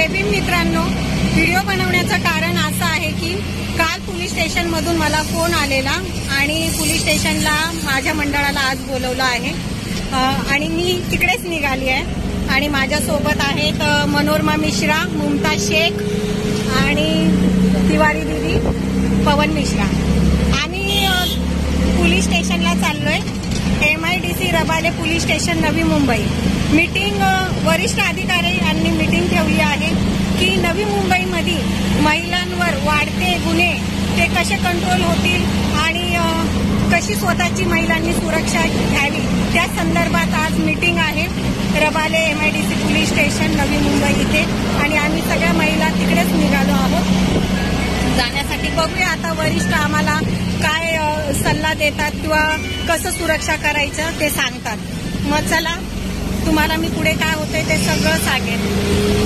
भीम मित्रांनो, व्हिडिओ बनवण्याचं कारण असं आहे की काल पोलीस स्टेशनमधून मला फोन आलेला आणि पोलीस स्टेशनला माझ्या मंडळाला आज बोलवलं आहे आणि मी तिकडेच निघाली आहे आणि माझ्यासोबत आहेत मनोरमा मिश्रा, मुमताज शेख आणि तिवारी दीदी, पवन मिश्रा। आम्ही पोलीस स्टेशनला चाललोय, MIDC Rabale police station Navi Mumbai. Meeting वरिष्ठ अधिकारी यांनी मीटिंग ठेवली आहे की नवी मुंबईमध्ये महिलांवर वाढते गुन्हे ते कसे कंट्रोल होतील आणि कशी स्वतःची महिलांनी सुरक्षा घ्यावी त्या संदर्भात आज मीटिंग आहे Rabale MIDC police station Navi Mumbai इथे आणि आम्ही सगळ्या महिला तिकडेच निघालो आहोत जाण्यासाठी। बघूया आता वरिष्ठ आम्हाला काय सल्ला देतात किंवा कसं सुरक्षा करायचं ते सांगतात। मग चला, तुम्हाला मी पुढे काय होतंय ते सगळं सांगेन।